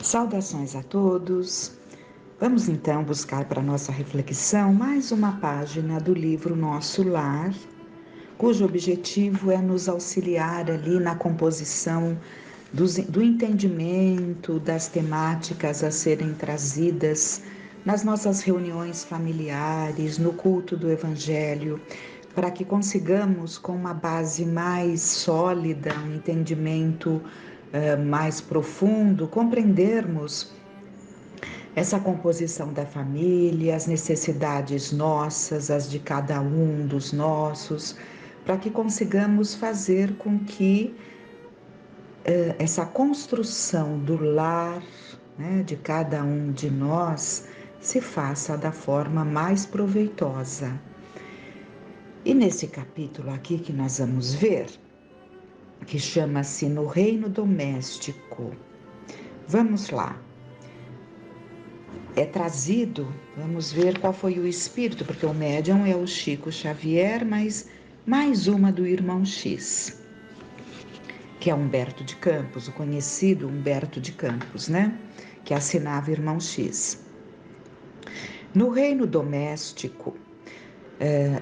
Saudações a todos. Vamos então buscar para nossa reflexão mais uma página do livro Nosso Lar, cujo objetivo é nos auxiliar ali na composição do entendimento das temáticas a serem trazidas nas nossas reuniões familiares, no culto do Evangelho, para que consigamos, com uma base mais sólida, um entendimento mais profundo, compreendermos essa composição da família, as necessidades nossas, as de cada um dos nossos, para que consigamos fazer com que essa construção do lar, né, de cada um de nós se faça da forma mais proveitosa. E nesse capítulo aqui que nós vamos ver, que chama-se No Reino Doméstico, vamos lá. É trazido, vamos ver qual foi o espírito, porque o médium é o Chico Xavier, mas mais uma do irmão X, que é Humberto de Campos, o conhecido Humberto de Campos, né? Que assinava Irmão X. No reino doméstico,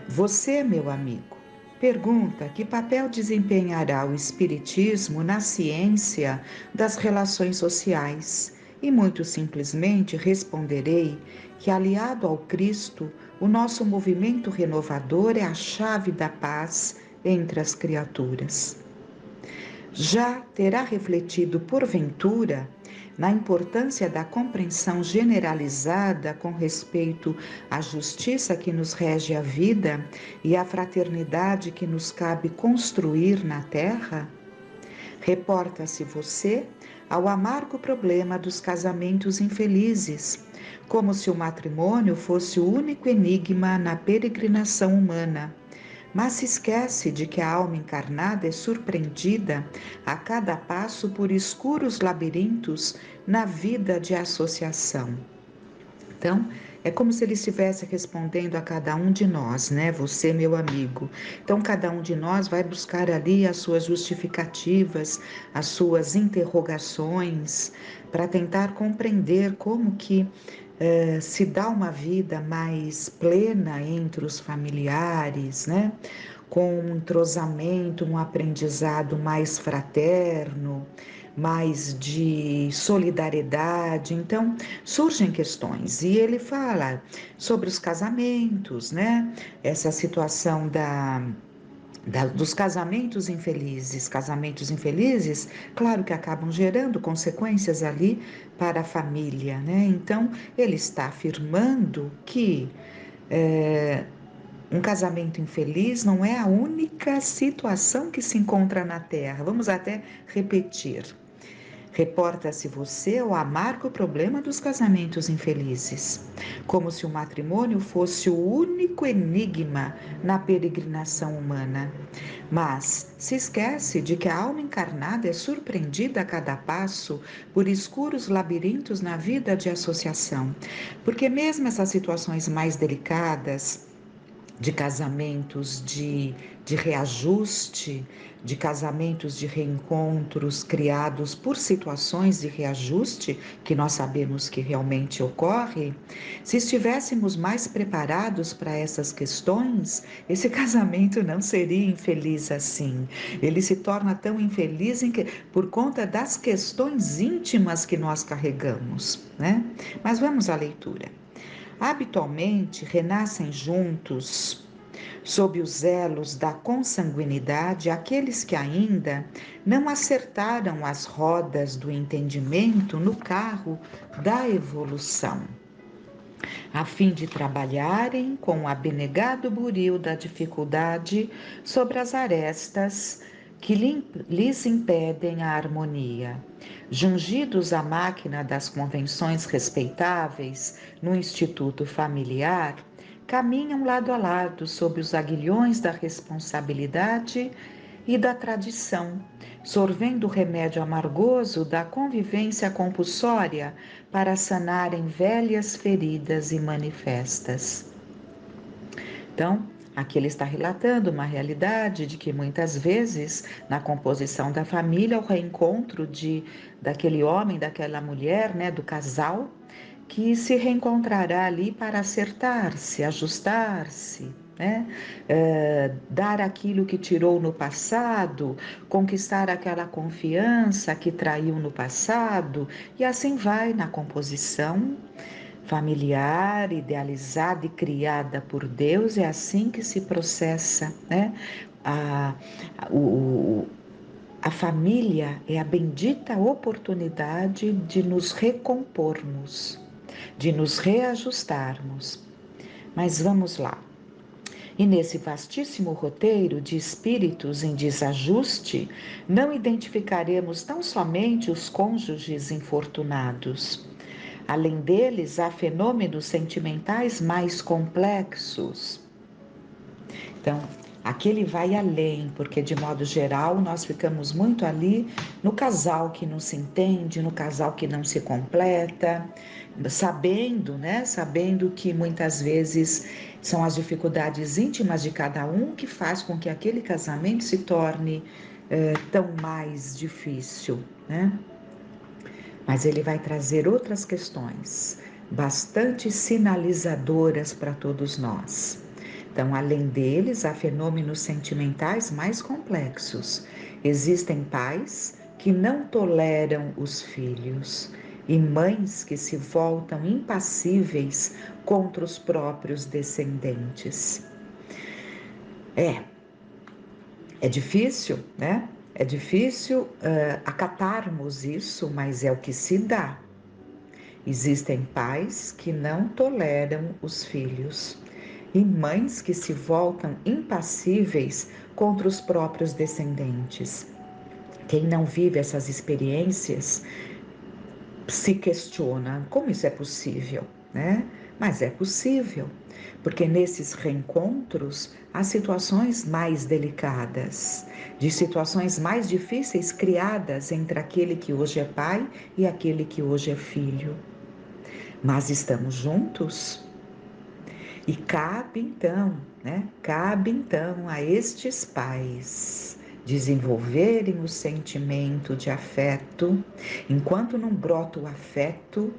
você, meu amigo, pergunta que papel desempenhará o Espiritismo na ciência das relações sociais. E muito simplesmente responderei que, aliado ao Cristo, o nosso movimento renovador é a chave da paz entre as criaturas. Já terá refletido, porventura, na importância da compreensão generalizada com respeito à justiça que nos rege a vida e à fraternidade que nos cabe construir na terra? Reporta-se você ao amargo problema dos casamentos infelizes, como se o matrimônio fosse o único enigma na peregrinação humana. Mas se esquece de que a alma encarnada é surpreendida a cada passo por escuros labirintos na vida de associação. Então, é como se ele estivesse respondendo a cada um de nós, né? Você, meu amigo. Então, cada um de nós vai buscar ali as suas justificativas, as suas interrogações, para tentar compreender como que se dá uma vida mais plena entre os familiares, né? Com um entrosamento, um aprendizado mais fraterno, mais de solidariedade. Então, surgem questões e ele fala sobre os casamentos, né? Essa situação dos casamentos infelizes, claro que acabam gerando consequências ali para a família, né? Então, ele está afirmando que um casamento infeliz não é a única situação que se encontra na Terra. Vamos até repetir. Reporta-se você ao amargo problema dos casamentos infelizes, como se o matrimônio fosse o único enigma na peregrinação humana. Mas se esquece de que a alma encarnada é surpreendida a cada passo por escuros labirintos na vida de associação, porque mesmo essas situações mais delicadas, de casamentos de reajuste, de casamentos de reencontros criados por situações de reajuste, que nós sabemos que realmente ocorre, se estivéssemos mais preparados para essas questões, esse casamento não seria infeliz assim. Ele se torna tão infeliz por conta das questões íntimas que nós carregamos, né? Mas vamos à leitura. Habitualmente renascem juntos, sob os elos da consanguinidade, aqueles que ainda não acertaram as rodas do entendimento no carro da evolução, a fim de trabalharem com o abnegado buril da dificuldade sobre as arestas que lhes impedem a harmonia. Jungidos à máquina das convenções respeitáveis no instituto familiar, caminham lado a lado sob os aguilhões da responsabilidade e da tradição, sorvendo o remédio amargoso da convivência compulsória para sanarem velhas feridas e manifestas. Então, Aqui ele está relatando uma realidade de que muitas vezes na composição da família o reencontro daquele homem, daquela mulher, né, do casal, que se reencontrará ali para acertar-se, ajustar-se, né? Dar aquilo que tirou no passado, conquistar aquela confiança que traiu no passado, e assim vai na composição familiar, idealizada e criada por Deus. É assim que se processa, né? A, o, a família é a bendita oportunidade de nos recompormos, de nos reajustarmos. Mas vamos lá. E nesse vastíssimo roteiro de espíritos em desajuste, não identificaremos tão somente os cônjuges infortunados. Além deles, há fenômenos sentimentais mais complexos. Então, aqui ele vai além, porque de modo geral nós ficamos muito ali no casal que não se entende, no casal que não se completa, sabendo, né? Sabendo que muitas vezes são as dificuldades íntimas de cada um que faz com que aquele casamento se torne tão mais difícil, né? Mas ele vai trazer outras questões bastante sinalizadoras para todos nós. Então, além deles, há fenômenos sentimentais mais complexos. Existem pais que não toleram os filhos e mães que se voltam impassíveis contra os próprios descendentes. É difícil, né? É difícil acatarmos isso, mas é o que se dá. Existem pais que não toleram os filhos e mães que se voltam impassíveis contra os próprios descendentes. Quem não vive essas experiências se questiona como isso é possível, né? Mas é possível, porque nesses reencontros há situações mais delicadas, de situações mais difíceis criadas entre aquele que hoje é pai e aquele que hoje é filho. Mas estamos juntos e cabe então, né? Cabe então a estes pais desenvolverem o sentimento de afeto. Enquanto não brota o afeto,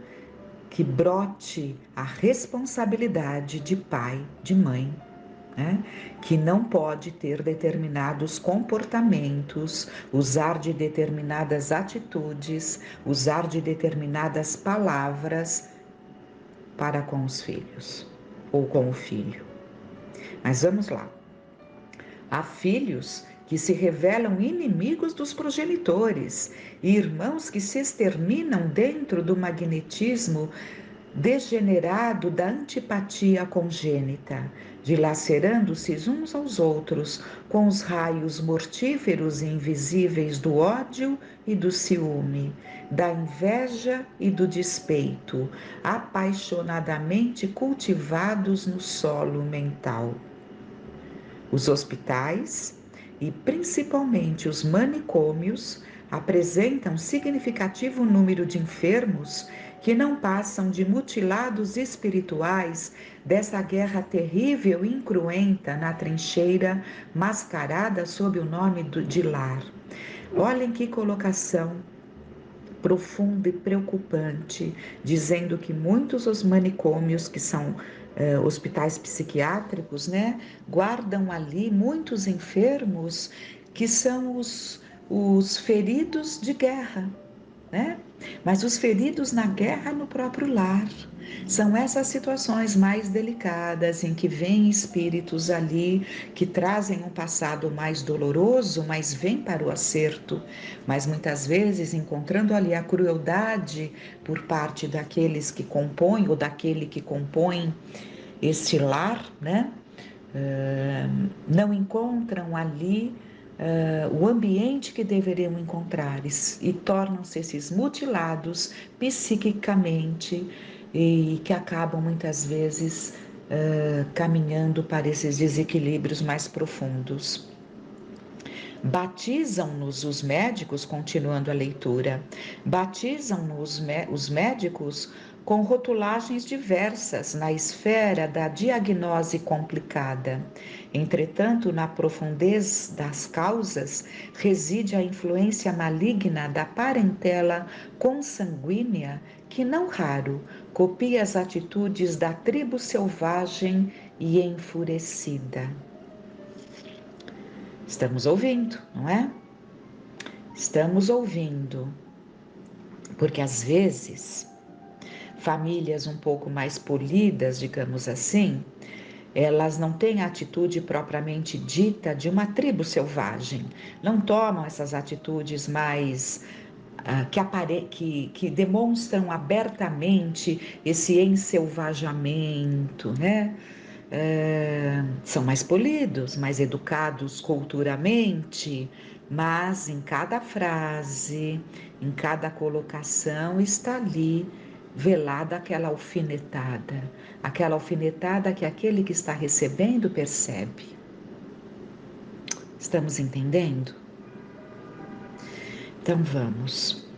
que brote a responsabilidade de pai, de mãe, né? Que não pode ter determinados comportamentos, usar de determinadas atitudes, usar de determinadas palavras para com os filhos ou com o filho. Mas vamos lá. Há filhos que se revelam inimigos dos progenitores e irmãos que se exterminam dentro do magnetismo degenerado da antipatia congênita, dilacerando-se uns aos outros com os raios mortíferos e invisíveis do ódio e do ciúme, da inveja e do despeito, apaixonadamente cultivados no solo mental. Os hospitais e principalmente os manicômios apresentam significativo número de enfermos que não passam de mutilados espirituais dessa guerra terrível e incruenta na trincheira mascarada sob o nome de lar. Olhem que colocação profunda e preocupante, dizendo que muitos os manicômios, que são hospitais psiquiátricos, né, guardam ali muitos enfermos que são os feridos de guerra, né? Mas os feridos na guerra no próprio lar. São essas situações mais delicadas em que vêm espíritos ali que trazem um passado mais doloroso, mas vêm para o acerto. Mas muitas vezes encontrando ali a crueldade por parte daqueles que compõem ou daquele que compõe este lar, né? Não encontram ali o ambiente que deveriam encontrar e tornam-se esses mutilados psiquicamente e que acabam muitas vezes caminhando para esses desequilíbrios mais profundos. Batizam-nos os médicos, continuando a leitura, batizam-nos os médicos com rotulagens diversas na esfera da diagnose complicada. Entretanto, na profundez das causas reside a influência maligna da parentela consanguínea que, não raro, copia as atitudes da tribo selvagem e enfurecida. Estamos ouvindo, não é? Estamos ouvindo, porque às vezes famílias um pouco mais polidas, digamos assim, elas não têm a atitude propriamente dita de uma tribo selvagem, não tomam essas atitudes mais que demonstram abertamente esse enselvajamento, né? São mais polidos, mais educados culturalmente, mas em cada frase, em cada colocação está ali velada aquela alfinetada que aquele que está recebendo percebe. Estamos entendendo? Então vamos.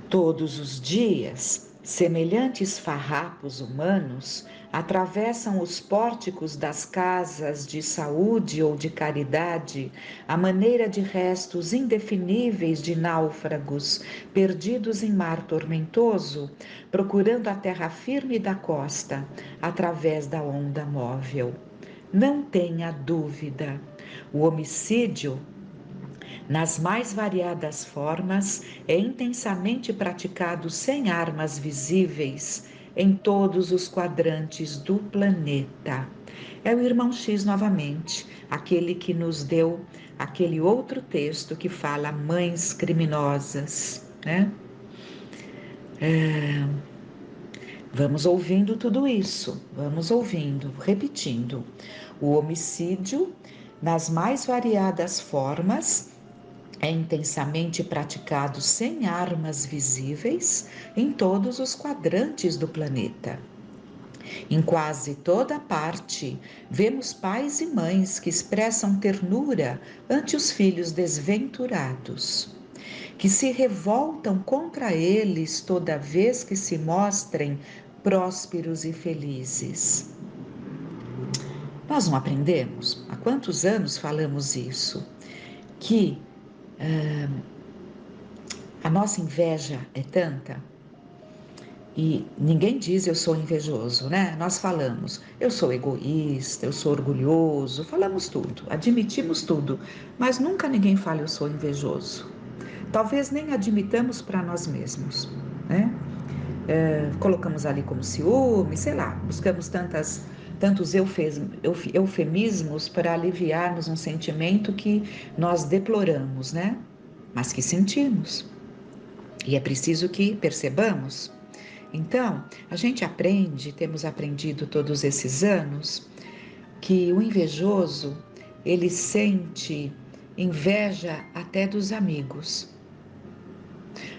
Todos os dias, semelhantes farrapos humanos atravessam os pórticos das casas de saúde ou de caridade à maneira de restos indefiníveis de náufragos perdidos em mar tormentoso, procurando a terra firme da costa através da onda móvel. Não tenha dúvida, o homicídio, nas mais variadas formas, é intensamente praticado sem armas visíveis em todos os quadrantes do planeta. É o irmão X novamente, aquele que nos deu aquele outro texto que fala mães criminosas, né? Vamos ouvindo tudo isso, vamos ouvindo, repetindo. O homicídio, nas mais variadas formas, é intensamente praticado sem armas visíveis em todos os quadrantes do planeta. Em quase toda parte, vemos pais e mães que expressam ternura ante os filhos desventurados, que se revoltam contra eles toda vez que se mostrem prósperos e felizes. Nós não aprendemos? Há quantos anos falamos isso? Que a nossa inveja é tanta, e ninguém diz eu sou invejoso, né? Nós falamos, eu sou egoísta, eu sou orgulhoso, falamos tudo, admitimos tudo, mas nunca ninguém fala eu sou invejoso. Talvez nem admitamos para nós mesmos, né? Colocamos ali como ciúme, sei lá, buscamos tantos eufemismos para aliviarmos um sentimento que nós deploramos, né? Mas que sentimos. E é preciso que percebamos. Então, a gente aprende, temos aprendido todos esses anos, que o invejoso, ele sente inveja até dos amigos.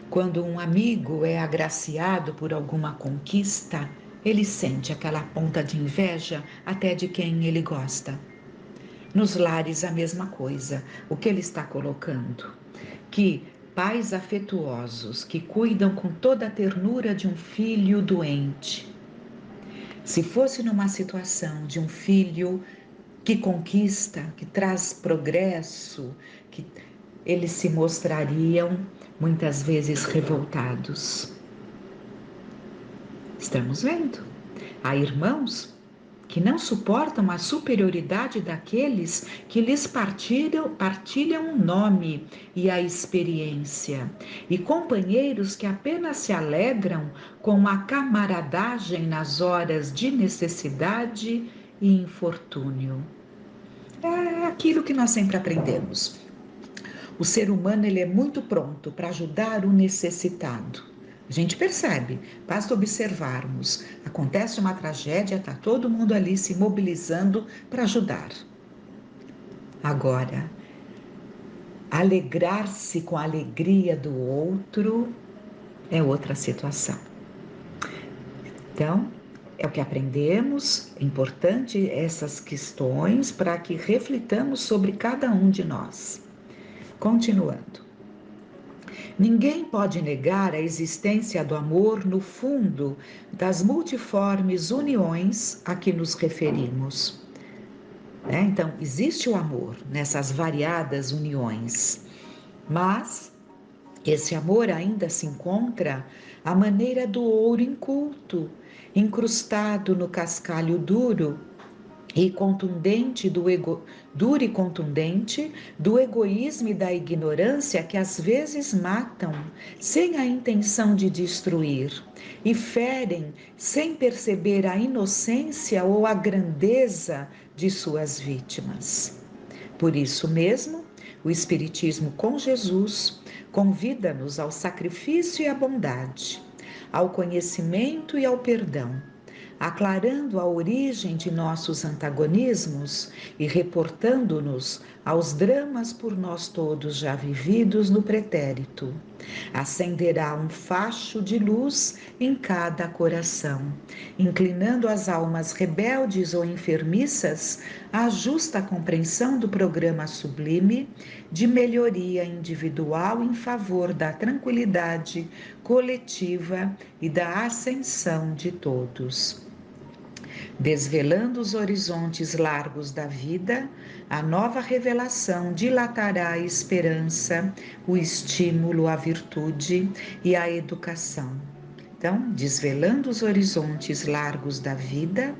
Quando um amigo é agraciado por alguma conquista, ele sente aquela ponta de inveja até de quem ele gosta. Nos lares, a mesma coisa. O que ele está colocando? Que pais afetuosos que cuidam com toda a ternura de um filho doente. Se fosse numa situação de um filho que conquista, que traz progresso, que eles se mostrariam muitas vezes revoltados. Estamos vendo. Há irmãos que não suportam a superioridade daqueles que lhes partilham o nome e a experiência, e companheiros que apenas se alegram com a camaradagem nas horas de necessidade e infortúnio. É aquilo que nós sempre aprendemos. O ser humano ele é muito pronto para ajudar o necessitado. A gente percebe, basta observarmos. Acontece uma tragédia, está todo mundo ali se mobilizando para ajudar. Agora, alegrar-se com a alegria do outro é outra situação. Então, é o que aprendemos, é importante essas questões para que reflitamos sobre cada um de nós. Continuando. Ninguém pode negar a existência do amor no fundo das multiformes uniões a que nos referimos. Então, existe o amor nessas variadas uniões, mas esse amor ainda se encontra à maneira do ouro inculto, incrustado no cascalho duro e contundente duro e contundente do egoísmo e da ignorância que às vezes matam sem a intenção de destruir e ferem sem perceber a inocência ou a grandeza de suas vítimas. Por isso mesmo, o Espiritismo com Jesus convida-nos ao sacrifício e à bondade, ao conhecimento e ao perdão, aclarando a origem de nossos antagonismos e reportando-nos aos dramas por nós todos já vividos no pretérito. Acenderá um facho de luz em cada coração, inclinando as almas rebeldes ou enfermiças à justa compreensão do programa sublime de melhoria individual em favor da tranquilidade coletiva e da ascensão de todos. Desvelando os horizontes largos da vida, a nova revelação dilatará a esperança, o estímulo à virtude e à educação. Então, desvelando os horizontes largos da vida,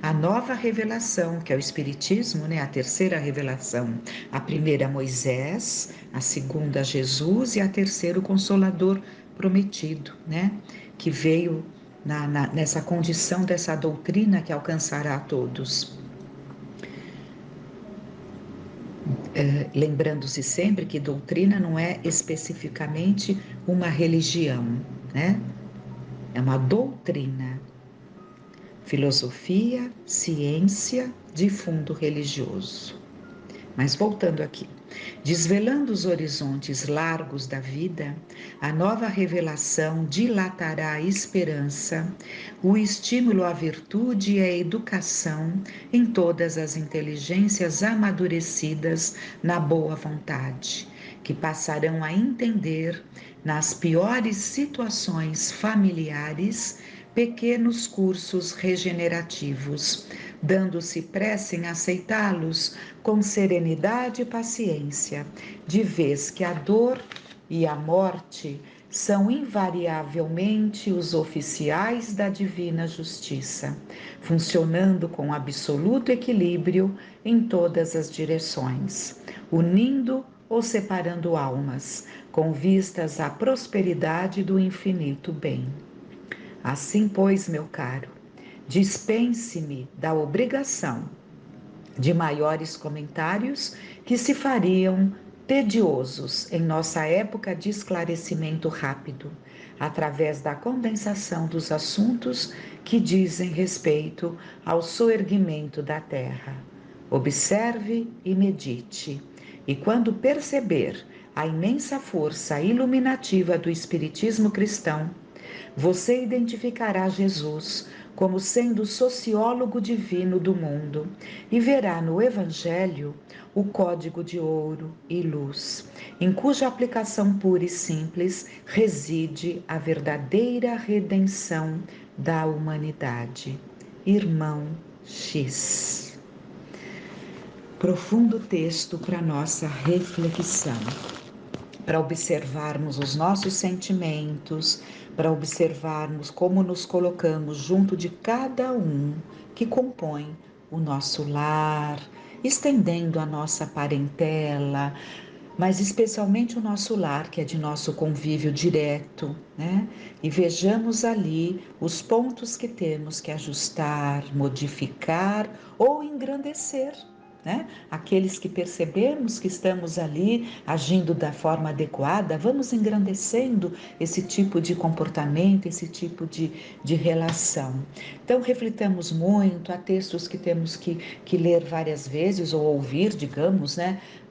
a nova revelação, que é o Espiritismo, a terceira revelação, a primeira Moisés, a segunda Jesus e a terceira o Consolador prometido, que veio nessa condição dessa doutrina que alcançará a todos. Lembrando-se sempre que doutrina não é especificamente uma religião, é uma doutrina, filosofia, ciência de fundo religioso. Mas voltando aqui, desvelando os horizontes largos da vida, a nova revelação dilatará a esperança, o estímulo à virtude e à educação em todas as inteligências amadurecidas na boa vontade, que passarão a entender, nas piores situações familiares, pequenos cursos regenerativos, dando-se pressa em aceitá-los com serenidade e paciência, de vez que a dor e a morte são invariavelmente os oficiais da divina justiça, funcionando com absoluto equilíbrio em todas as direções, unindo ou separando almas, com vistas à prosperidade do infinito bem. Assim, pois, meu caro, dispense-me da obrigação de maiores comentários que se fariam tediosos em nossa época de esclarecimento rápido, através da condensação dos assuntos que dizem respeito ao soerguimento da terra. Observe e medite, e quando perceber a imensa força iluminativa do Espiritismo cristão, você identificará Jesus como sendo o sociólogo divino do mundo e verá no Evangelho o código de ouro e luz, em cuja aplicação pura e simples reside a verdadeira redenção da humanidade. Irmão X. Profundo texto para nossa reflexão, para observarmos os nossos sentimentos, para observarmos como nos colocamos junto de cada um que compõe o nosso lar, estendendo a nossa parentela, mas especialmente o nosso lar, que é de nosso convívio direto, E vejamos ali os pontos que temos que ajustar, modificar ou engrandecer. Aqueles que percebemos que estamos ali agindo da forma adequada, vamos engrandecendo esse tipo de comportamento, esse tipo de relação. Então, reflitamos muito, há textos que temos que ler várias vezes, ou ouvir, digamos,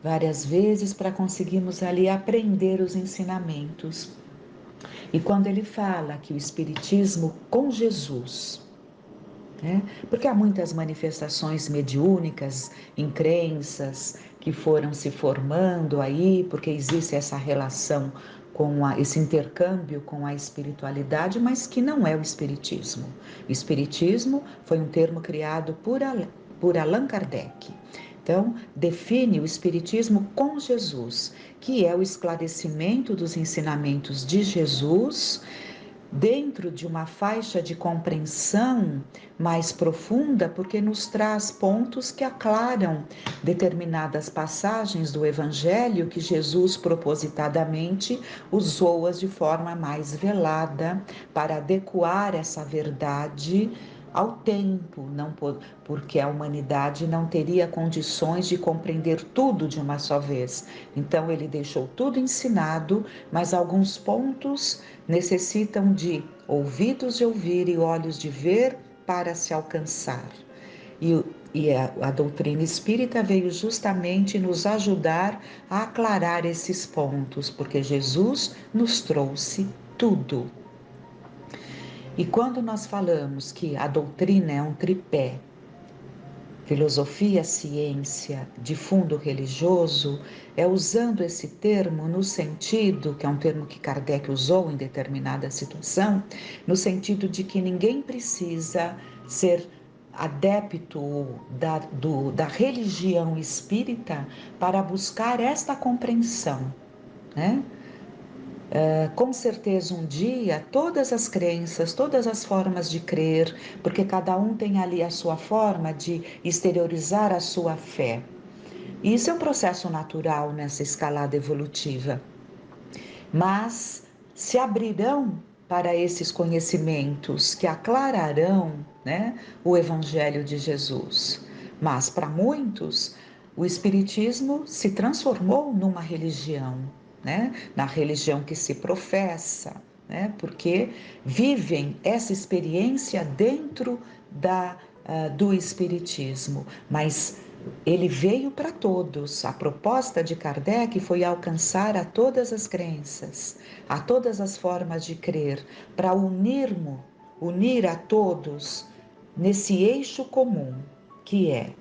várias vezes, para conseguirmos ali aprender os ensinamentos. E quando ele fala que o Espiritismo com Jesus né? Porque há muitas manifestações mediúnicas em crenças que foram se formando aí, porque existe essa relação com esse intercâmbio com a espiritualidade, mas que não é o espiritismo. O espiritismo foi um termo criado por Allan Kardec. Então, define o espiritismo com Jesus, que é o esclarecimento dos ensinamentos de Jesus dentro de uma faixa de compreensão mais profunda, porque nos traz pontos que aclaram determinadas passagens do Evangelho que Jesus propositadamente usou-as de forma mais velada para adequar essa verdade ao tempo, não porque a humanidade não teria condições de compreender tudo de uma só vez. Então ele deixou tudo ensinado, mas alguns pontos necessitam de ouvidos de ouvir e olhos de ver para se alcançar. E a doutrina espírita veio justamente nos ajudar a aclarar esses pontos, porque Jesus nos trouxe tudo. E quando nós falamos que a doutrina é um tripé, filosofia, ciência, de fundo religioso, é usando esse termo no sentido, que é um termo que Kardec usou em determinada situação, no sentido de que ninguém precisa ser adepto da religião espírita para buscar esta compreensão, né? Com certeza um dia todas as crenças, todas as formas de crer, porque cada um tem ali a sua forma de exteriorizar a sua fé. E isso é um processo natural nessa escalada evolutiva. Mas se abrirão para esses conhecimentos que aclararão, né, o Evangelho de Jesus. Mas para muitos, o Espiritismo se transformou numa religião, né, na religião que se professa, né, porque vivem essa experiência dentro do Espiritismo, mas ele veio para todos. A proposta de Kardec foi alcançar a todas as crenças, a todas as formas de crer, para unir a todos nesse eixo comum, que é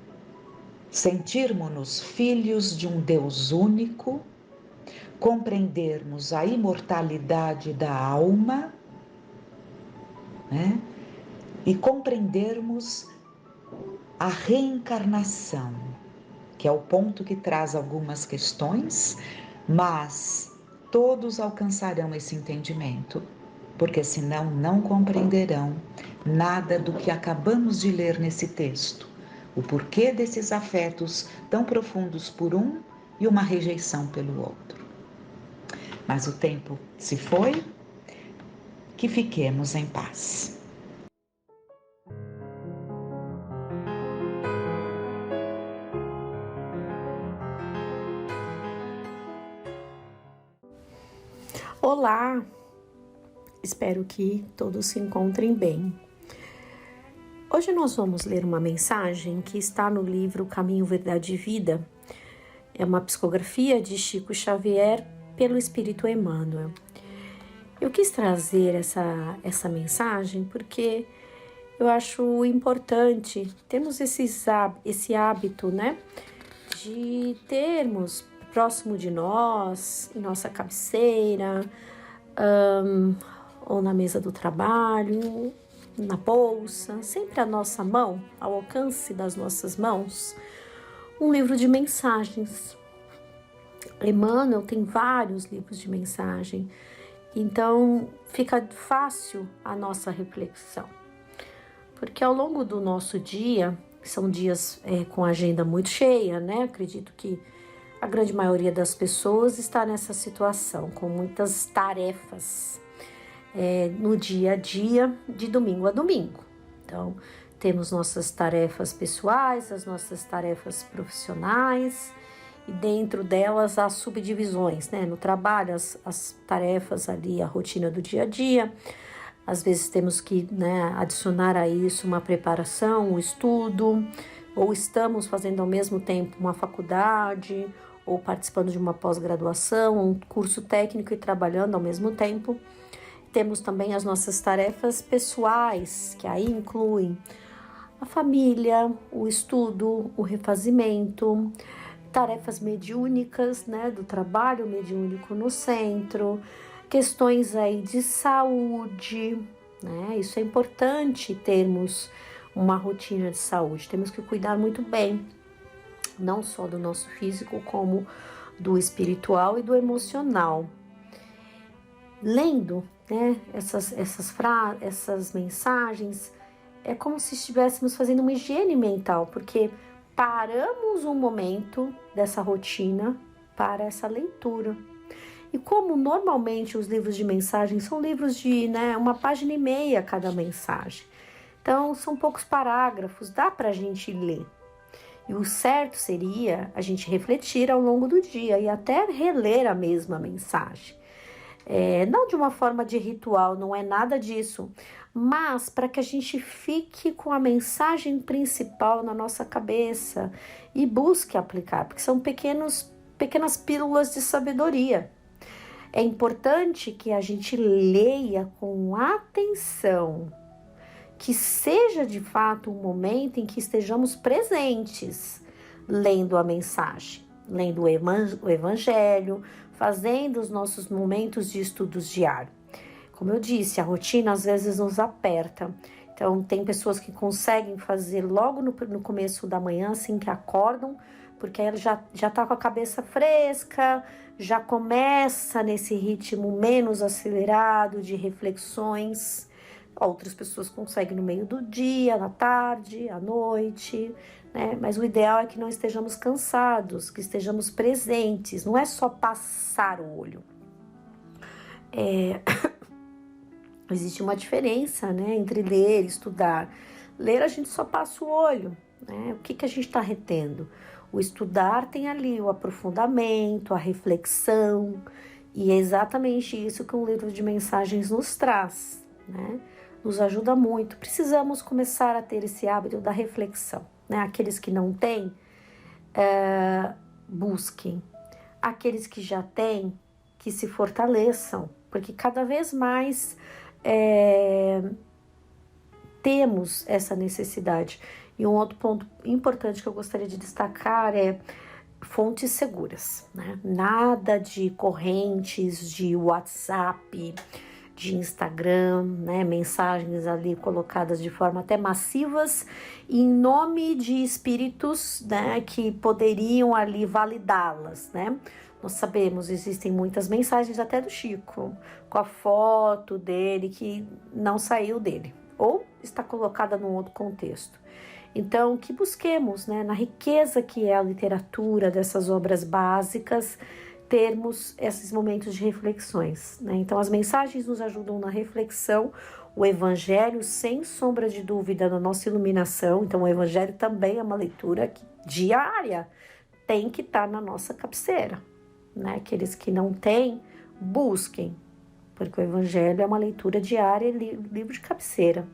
sentirmos-nos filhos de um Deus único, compreendermos a imortalidade da alma, né? E compreendermos a reencarnação, que é o ponto que traz algumas questões, mas todos alcançarão esse entendimento, porque senão não compreenderão nada do que acabamos de ler nesse texto, o porquê desses afetos tão profundos por um e uma rejeição pelo outro. Mas o tempo se foi, que fiquemos em paz. Olá, espero que todos se encontrem bem. Hoje nós vamos ler uma mensagem que está no livro Caminho, Verdade e Vida. É uma psicografia de Chico Xavier pelo Espírito Emmanuel. Eu quis trazer essa mensagem porque eu acho importante termos esse hábito, né, de termos próximo de nós, em nossa cabeceira, ou na mesa do trabalho, na bolsa, sempre à nossa mão, ao alcance das nossas mãos, um livro de mensagens. Emmanuel tem vários livros de mensagem, então fica fácil a nossa reflexão, porque ao longo do nosso dia, são dias com agenda muito cheia, né? Acredito que a grande maioria das pessoas está nessa situação, com muitas tarefas no dia a dia, de domingo a domingo. Então, temos nossas tarefas pessoais, as nossas tarefas profissionais, e dentro delas as subdivisões, né? No trabalho, as tarefas ali, a rotina do dia a dia. Às vezes temos que, né, adicionar a isso uma preparação, um estudo, ou estamos fazendo ao mesmo tempo uma faculdade, ou participando de uma pós-graduação, um curso técnico e trabalhando ao mesmo tempo. Temos também as nossas tarefas pessoais, que aí incluem a família, o estudo, o refazimento, tarefas mediúnicas, né, do trabalho mediúnico no centro, questões aí de saúde, né? Isso é importante termos uma rotina de saúde. Temos que cuidar muito bem, não só do nosso físico, como do espiritual e do emocional. Lendo, né, essas mensagens, é como se estivéssemos fazendo uma higiene mental, porque paramos um momento dessa rotina para essa leitura. E como normalmente os livros de mensagem são livros de, né, 1,5 página cada mensagem. Então são poucos parágrafos, dá para a gente ler. E o certo seria a gente refletir ao longo do dia e até reler a mesma mensagem. Não de uma forma de ritual, não é nada disso, mas para que a gente fique com a mensagem principal na nossa cabeça e busque aplicar, porque são pequenas pílulas de sabedoria. É importante que a gente leia com atenção, que seja de fato um momento em que estejamos presentes, lendo a mensagem, lendo o evangelho, fazendo os nossos momentos de estudos diários. Como eu disse, a rotina às vezes nos aperta. Então, tem pessoas que conseguem fazer logo no começo da manhã, assim que acordam, porque ela já está com a cabeça fresca, já começa nesse ritmo menos acelerado de reflexões. Outras pessoas conseguem no meio do dia, na tarde, à noite, né? Mas o ideal é que não estejamos cansados, que estejamos presentes. Não é só passar o olho. Existe uma diferença, né, entre ler e estudar. Ler a gente só passa o olho, né? O que a gente está retendo? O estudar tem ali o aprofundamento, a reflexão, e é exatamente isso que um livro de mensagens nos traz, né? Nos ajuda muito. Precisamos começar a ter esse hábito da reflexão, né? Aqueles que não têm, busquem. Aqueles que já têm, que se fortaleçam, porque cada vez mais temos essa necessidade. E um outro ponto importante que eu gostaria de destacar é fontes seguras, né? Nada de correntes de WhatsApp, de Instagram, né? Mensagens ali colocadas de forma até massivas em nome de espíritos, né, que poderiam ali validá-las, né? Nós sabemos, existem muitas mensagens até do Chico, com a foto dele que não saiu dele, ou está colocada num outro contexto. Então, que busquemos, né, na riqueza que é a literatura dessas obras básicas, termos esses momentos de reflexões, né? Então, as mensagens nos ajudam na reflexão, o Evangelho, sem sombra de dúvida, na nossa iluminação. Então, o Evangelho também é uma leitura diária, tem que estar na nossa cabeceira, né? Aqueles que não têm, busquem, porque o Evangelho é uma leitura diária, livro de cabeceira.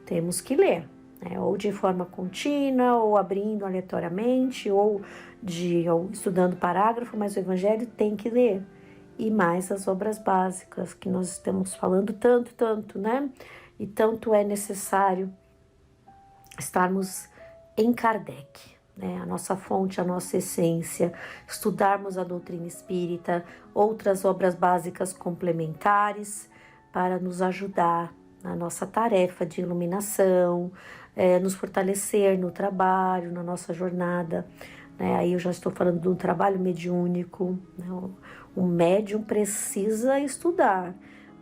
Temos que ler, né? Ou de forma contínua, ou abrindo aleatoriamente, ou estudando parágrafo, mas o Evangelho tem que ler. E mais as obras básicas, que nós estamos falando tanto, né? E tanto é necessário estarmos em Kardec, né? A nossa fonte, a nossa essência, estudarmos a doutrina espírita, outras obras básicas complementares para nos ajudar na nossa tarefa de iluminação, nos fortalecer no trabalho, na nossa jornada, né? Aí eu já estou falando de um trabalho mediúnico, né? O médium precisa estudar,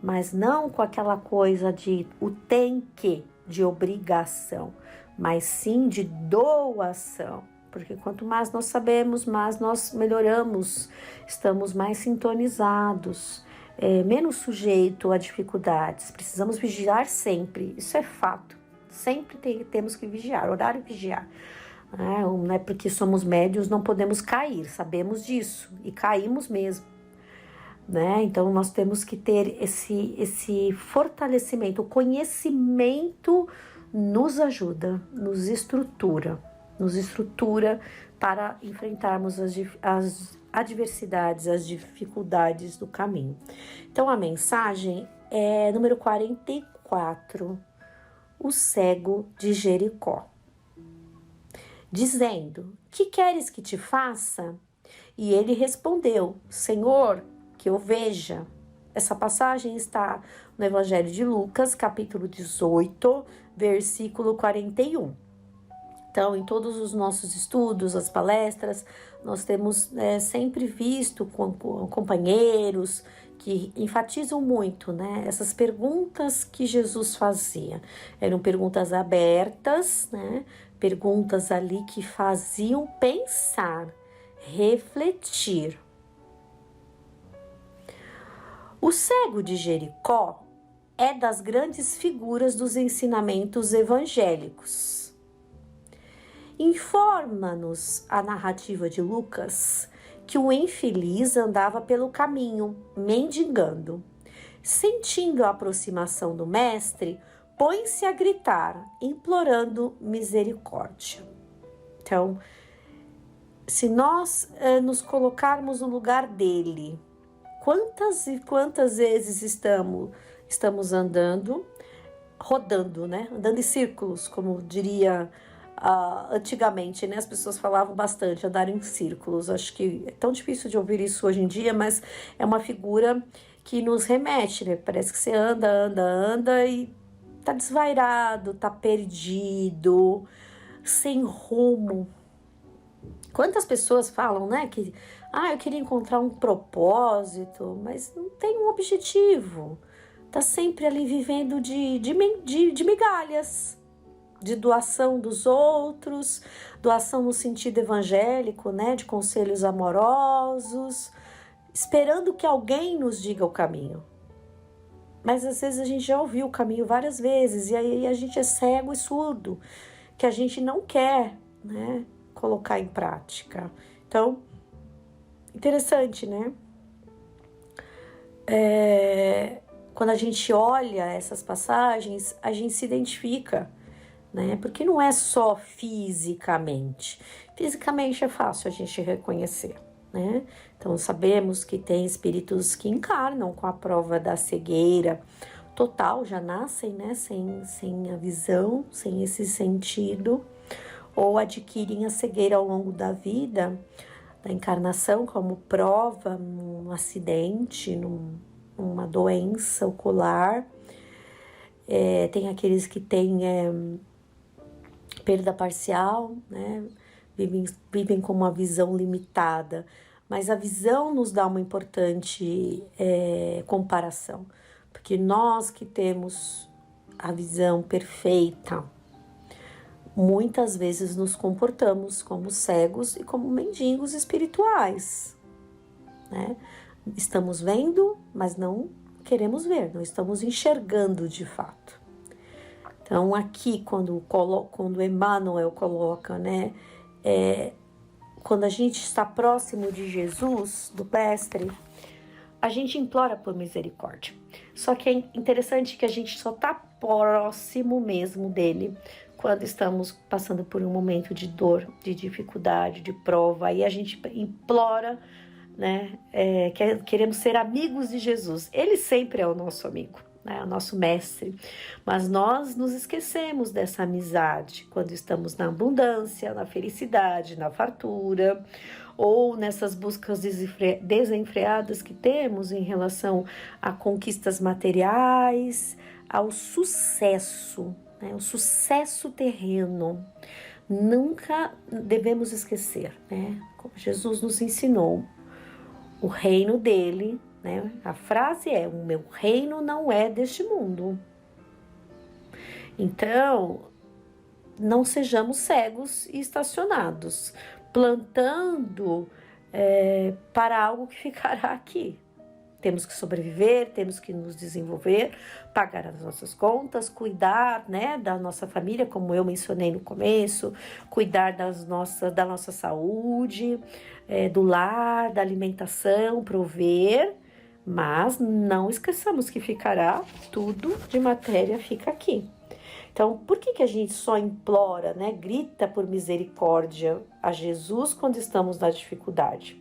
mas não com aquela coisa de o tem que, de obrigação, mas sim de doação, porque quanto mais nós sabemos, mais nós melhoramos, estamos mais sintonizados, menos sujeito a dificuldades. Precisamos vigiar sempre, isso é fato, sempre temos que vigiar, orar e vigiar. Não é porque somos médios não podemos cair, sabemos disso e caímos mesmo, né? Então nós temos que ter esse fortalecimento. O conhecimento nos ajuda, nos estrutura para enfrentarmos as adversidades, as dificuldades do caminho. Então a mensagem é número 44, o cego de Jericó. dizendo: que queres que te faça? E ele respondeu: Senhor, que eu veja. Essa passagem está no Evangelho de Lucas, capítulo 18, versículo 41. Então, em todos os nossos estudos, as palestras, nós temos sempre visto com companheiros que enfatizam muito, né, essas perguntas que Jesus fazia. Eram perguntas abertas, né, perguntas ali que faziam pensar, refletir. O cego de Jericó é das grandes figuras dos ensinamentos evangélicos. Informa-nos a narrativa de Lucas que o infeliz andava pelo caminho, mendigando. Sentindo a aproximação do mestre, põe-se a gritar, implorando misericórdia. Então, se nós nos colocarmos no lugar dele, quantas e quantas vezes estamos andando, rodando, né? Andando em círculos, como diria antigamente, né? As pessoas falavam bastante, andar em círculos. Acho que é tão difícil de ouvir isso hoje em dia, mas é uma figura que nos remete, né? Parece que você anda e tá desvairado, tá perdido, sem rumo. Quantas pessoas falam, né, que eu queria encontrar um propósito, mas não tem um objetivo. Tá sempre ali vivendo de migalhas, de doação dos outros, doação no sentido evangélico, né, de conselhos amorosos, esperando que alguém nos diga o caminho. Mas às vezes a gente já ouviu o caminho várias vezes e aí a gente é cego e surdo, que a gente não quer, né, colocar em prática. Então, interessante, né? Quando a gente olha essas passagens, a gente se identifica, né? Porque não é só fisicamente. Fisicamente é fácil a gente reconhecer, né? Então, sabemos que tem espíritos que encarnam com a prova da cegueira total, já nascem, né? Sem a visão, sem esse sentido, ou adquirem a cegueira ao longo da vida, da encarnação, como prova num acidente, numa doença ocular. Tem aqueles que têm perda parcial, né? Vivem com uma visão limitada, mas a visão nos dá uma importante comparação, porque nós que temos a visão perfeita, muitas vezes nos comportamos como cegos e como mendigos espirituais, né? Estamos vendo, mas não queremos ver, não estamos enxergando de fato. Então, aqui, quando Emmanuel coloca, né, quando a gente está próximo de Jesus, do mestre, a gente implora por misericórdia. Só que é interessante que a gente só está próximo mesmo dele quando estamos passando por um momento de dor, de dificuldade, de prova. Aí a gente implora, né? Queremos ser amigos de Jesus. Ele sempre é o nosso amigo, né? O nosso mestre. Mas nós nos esquecemos dessa amizade quando estamos na abundância, na felicidade, na fartura, ou nessas buscas desenfreadas que temos em relação a conquistas materiais, ao sucesso, né? O sucesso terreno. Nunca devemos esquecer, né? Como Jesus nos ensinou, o reino dele, né? A frase é: o meu reino não é deste mundo. Então, não sejamos cegos e estacionados, plantando para algo que ficará aqui. Temos que sobreviver, temos que nos desenvolver, pagar as nossas contas, cuidar, né, da nossa família, como eu mencionei no começo, cuidar da nossa saúde, do lar, da alimentação, prover, mas não esqueçamos que ficará tudo de matéria, fica aqui. Então, por que a gente só implora, né, grita por misericórdia a Jesus quando estamos na dificuldade?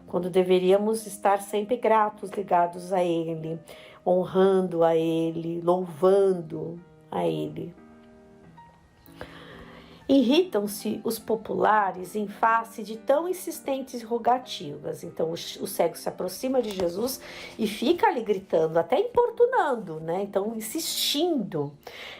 Quando deveríamos estar sempre gratos, ligados a Ele, honrando a Ele, louvando a Ele. Irritam-se os populares em face de tão insistentes rogativas. Então o cego se aproxima de Jesus e fica ali gritando, até importunando, né? Então insistindo.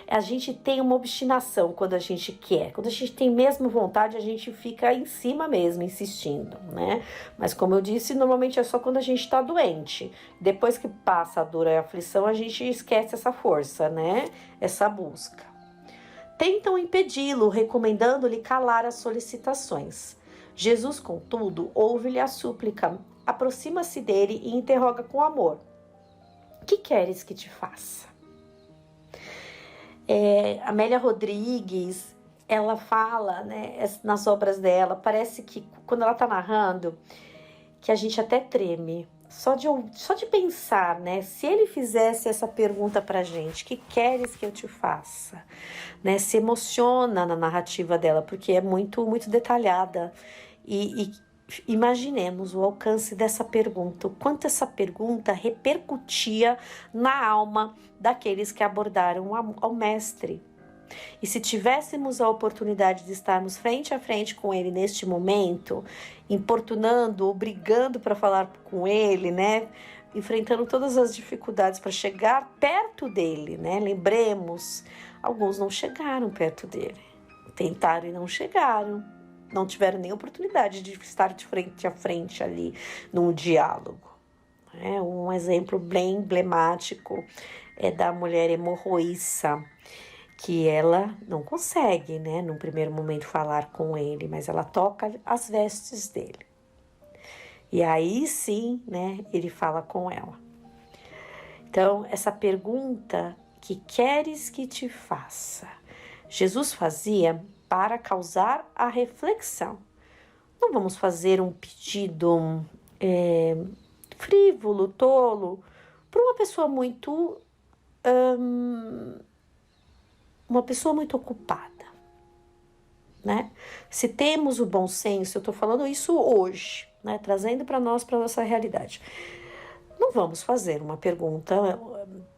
A gente tem uma obstinação quando a gente quer. Quando a gente tem mesmo vontade, a gente fica em cima mesmo, insistindo, né? Mas como eu disse, normalmente é só quando a gente está doente. Depois que passa a dor e a aflição, a gente esquece essa força, né? Essa busca. Tentam impedi-lo, recomendando-lhe calar as solicitações. Jesus, contudo, ouve-lhe a súplica, aproxima-se dele e interroga com amor: que queres que te faça? Amélia Rodrigues, ela fala, né, nas obras dela, parece que quando ela está narrando, que a gente até treme. Só de pensar, né? Se ele fizesse essa pergunta pra gente, que queres que eu te faça? Né? Se emociona na narrativa dela, porque é muito, muito detalhada. E imaginemos o alcance dessa pergunta, o quanto essa pergunta repercutia na alma daqueles que abordaram ao mestre. E se tivéssemos a oportunidade de estarmos frente a frente com ele neste momento, importunando ou brigando para falar com ele, né? Enfrentando todas as dificuldades para chegar perto dele, né? Lembremos, alguns não chegaram perto dele. Tentaram e não chegaram. Não tiveram nem oportunidade de estar de frente a frente ali num diálogo. Um exemplo bem emblemático é da mulher hemorroíça, que ela não consegue, né, num primeiro momento falar com ele, mas ela toca as vestes dele. E aí sim, né, ele fala com ela. Então, essa pergunta, que queres que te faça? Jesus fazia para causar a reflexão. Não vamos fazer um pedido frívolo, tolo, para uma pessoa muito ocupada, né? Se temos o bom senso, eu estou falando isso hoje, né? Trazendo para nós, para nossa realidade. Não vamos fazer uma pergunta,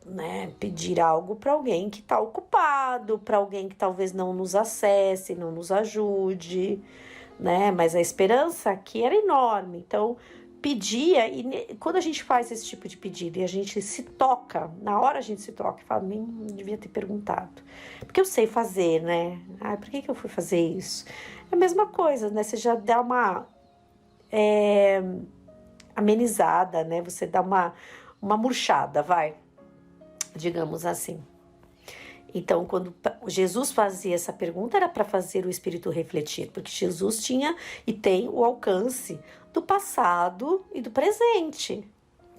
né? Pedir algo para alguém que está ocupado, para alguém que talvez não nos acesse, não nos ajude, né? Mas a esperança aqui era enorme, então pedia, e quando a gente faz esse tipo de pedido e a gente se toca, na hora a gente se toca e fala, nem devia ter perguntado, porque eu sei fazer, né? Por que eu fui fazer isso? É a mesma coisa, né? Você já dá uma amenizada, né? Você dá uma murchada, digamos assim. Então, quando Jesus fazia essa pergunta, era para fazer o espírito refletir, porque Jesus tinha e tem o alcance do passado e do presente.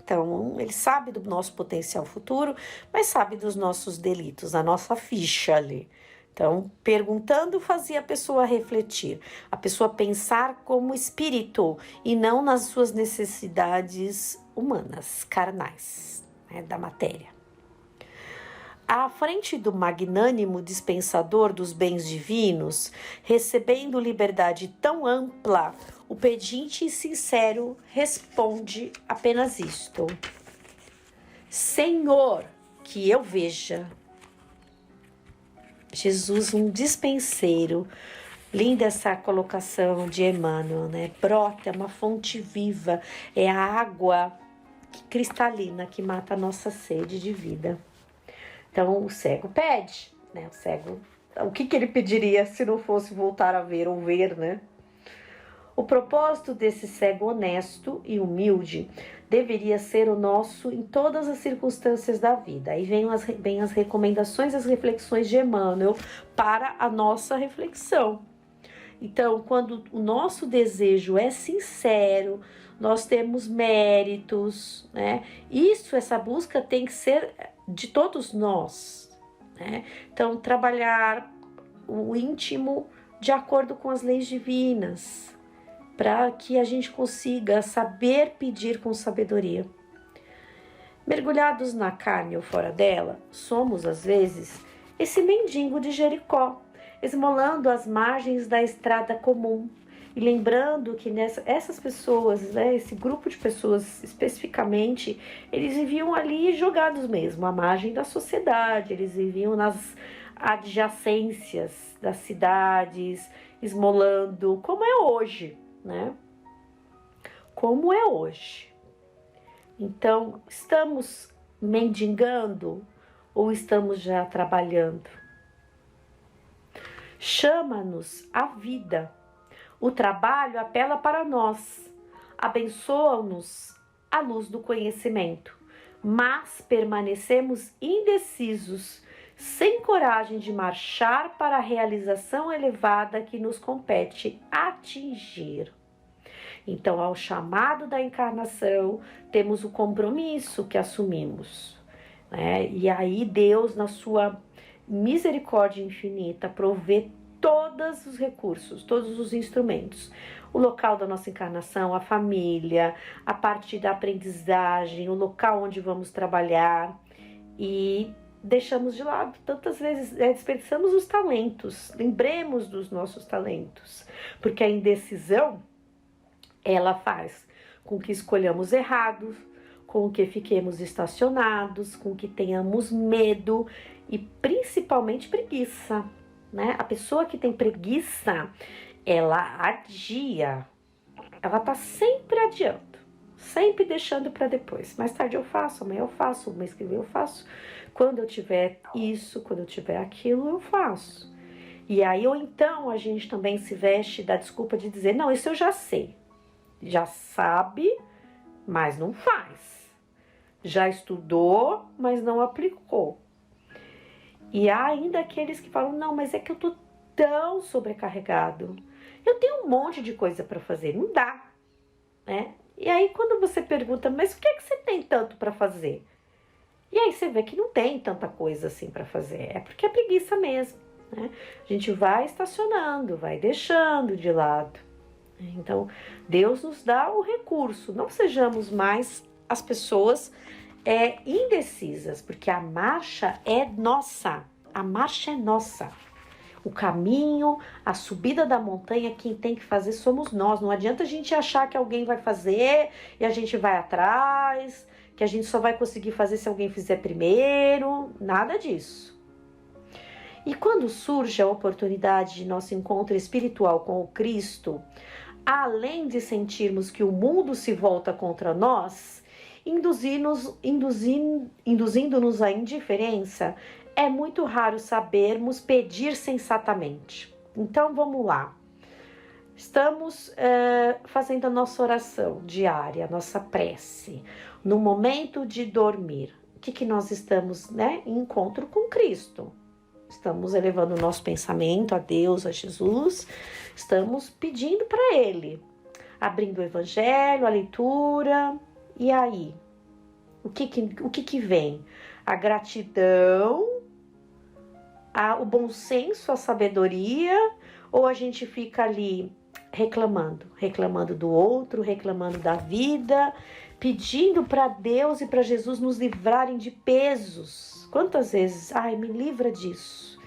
Então, ele sabe do nosso potencial futuro, mas sabe dos nossos delitos, a nossa ficha ali. Então, perguntando fazia a pessoa refletir, a pessoa pensar como espírito e não nas suas necessidades humanas, carnais, né, da matéria. À frente do magnânimo dispensador dos bens divinos, recebendo liberdade tão ampla, o pedinte sincero responde apenas isto: Senhor, que eu veja. Jesus, um dispenseiro. Linda essa colocação de Emmanuel, né? Brota, é uma fonte viva, é a água cristalina que mata a nossa sede de vida. Então, o cego pede, né? O cego, o que ele pediria se não fosse voltar a ver ou ver, né? O propósito desse cego honesto e humilde deveria ser o nosso em todas as circunstâncias da vida. Aí vem as recomendações, as reflexões de Emmanuel para a nossa reflexão. Então, quando o nosso desejo é sincero, nós temos méritos, né? Essa busca tem que ser de todos nós, né? Então, trabalhar o íntimo de acordo com as leis divinas, para que a gente consiga saber pedir com sabedoria. Mergulhados na carne ou fora dela, somos, às vezes, esse mendigo de Jericó, esmolando as margens da estrada comum, e lembrando que essas pessoas, né, esse grupo de pessoas especificamente, eles viviam ali jogados mesmo, à margem da sociedade, eles viviam adjacências das cidades, esmolando, como é hoje, né? Como é hoje. Então, estamos mendigando ou estamos já trabalhando? Chama-nos a vida. O trabalho apela para nós, abençoa-nos a luz do conhecimento, mas permanecemos indecisos, sem coragem de marchar para a realização elevada que nos compete atingir. Então, ao chamado da encarnação, temos o compromisso que assumimos, né? E aí Deus, na sua misericórdia infinita, provê todos os recursos, todos os instrumentos. O local da nossa encarnação, a família, a parte da aprendizagem, o local onde vamos trabalhar, e deixamos de lado tantas vezes, desperdiçamos os talentos. Lembremos dos nossos talentos, porque a indecisão, ela faz com que escolhamos errado, com que fiquemos estacionados, com que tenhamos medo e principalmente preguiça, né? A pessoa que tem preguiça, ela adia, ela tá sempre adiando, sempre deixando para depois. Mais tarde eu faço, amanhã eu faço, o mês que vem eu faço, quando eu tiver isso, quando eu tiver aquilo, eu faço. E aí, ou então a gente também se veste da desculpa de dizer, não, isso eu já sei. Já sabe, mas não faz. Já estudou, mas não aplicou. E há ainda aqueles que falam, não, mas é que eu tô tão sobrecarregado. Eu tenho um monte de coisa para fazer, não dá, né? E aí quando você pergunta, mas o que é que você tem tanto para fazer? E aí você vê que não tem tanta coisa assim para fazer. É porque é preguiça mesmo, né? A gente vai estacionando, vai deixando de lado. Então, Deus nos dá o recurso. Não sejamos mais as pessoas indecisas, porque a marcha é nossa. A marcha é nossa. O caminho, a subida da montanha, quem tem que fazer somos nós. Não adianta a gente achar que alguém vai fazer e a gente vai atrás, que a gente só vai conseguir fazer se alguém fizer primeiro. Nada disso. E quando surge a oportunidade de nosso encontro espiritual com o Cristo, além de sentirmos que o mundo se volta contra nós, induzindo-nos à indiferença, é muito raro sabermos pedir sensatamente. Então vamos lá. Estamos fazendo a nossa oração diária, a nossa prece. No momento de dormir, o que nós estamos, em encontro com Cristo? Estamos elevando o nosso pensamento a Deus, a Jesus. Estamos pedindo para Ele. Abrindo o Evangelho, a leitura. E aí? O que vem? A gratidão, o bom senso, a sabedoria? Ou a gente fica ali reclamando do outro, reclamando da vida, pedindo para Deus e para Jesus nos livrarem de pesos? Quantas vezes, me livra disso,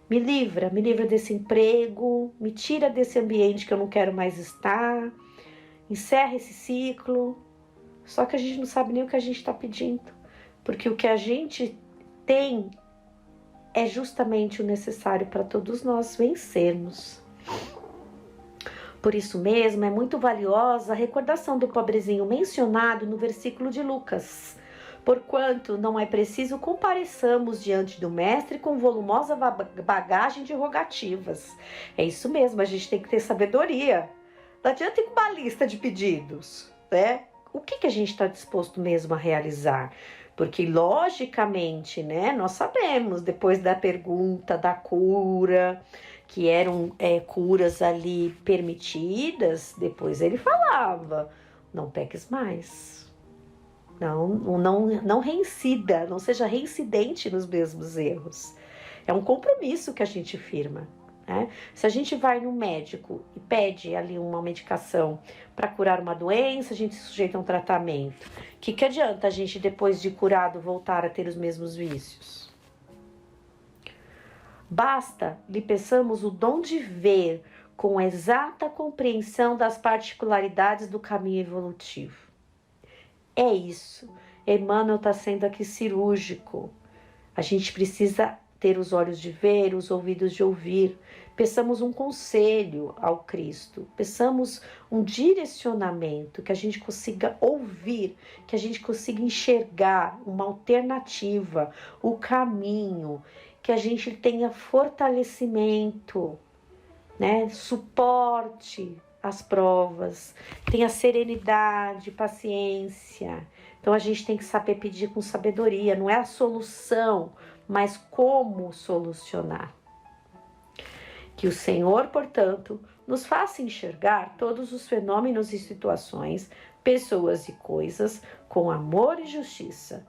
me livra desse emprego, me tira desse ambiente que eu não quero mais estar, encerra esse ciclo. Só que a gente não sabe nem o que a gente está pedindo, porque o que a gente tem é justamente o necessário para todos nós vencermos. Por isso mesmo, é muito valiosa a recordação do pobrezinho mencionado no versículo de Lucas. Porquanto não é preciso compareçamos diante do mestre com volumosa bagagem de rogativas. É isso mesmo, a gente tem que ter sabedoria. Não adianta ir com uma lista de pedidos, né? O que a gente está disposto mesmo a realizar? Porque, logicamente, nós sabemos, depois da pergunta da cura, que eram curas ali permitidas, depois ele falava, não peques mais. Não reincida, não seja reincidente nos mesmos erros. É um compromisso que a gente firma. Se a gente vai no médico e pede ali uma medicação para curar uma doença, a gente se sujeita a um tratamento. O que adianta a gente, depois de curado, voltar a ter os mesmos vícios? Basta lhe peçamos o dom de ver com exata compreensão das particularidades do caminho evolutivo. É isso. Emmanuel está sendo aqui cirúrgico. A gente precisa ter os olhos de ver, os ouvidos de ouvir. Peçamos um conselho ao Cristo, peçamos um direcionamento, que a gente consiga ouvir, que a gente consiga enxergar uma alternativa, o caminho, que a gente tenha fortalecimento, né? Suporte às provas, tenha serenidade, paciência. Então a gente tem que saber pedir com sabedoria, não é a solução, mas como solucionar. Que o Senhor, portanto, nos faça enxergar todos os fenômenos e situações, pessoas e coisas com amor e justiça,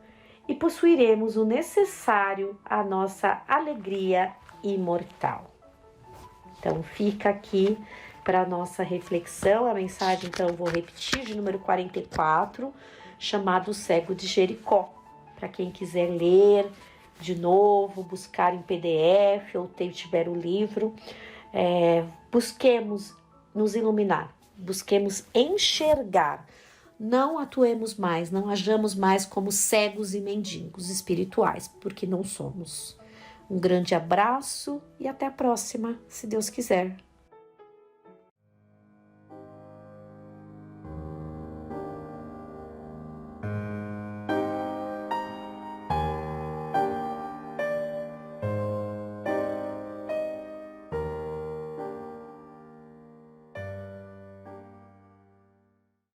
e possuiremos o necessário à nossa alegria imortal. Então fica aqui para a nossa reflexão, a mensagem, então eu vou repetir, de número 44, chamado Cego de Jericó. Para quem quiser ler de novo, buscar em PDF ou tiver o livro, busquemos nos iluminar, busquemos enxergar, não atuemos mais, não hajamos mais como cegos e mendigos espirituais, porque não somos. Um grande abraço e até a próxima, se Deus quiser.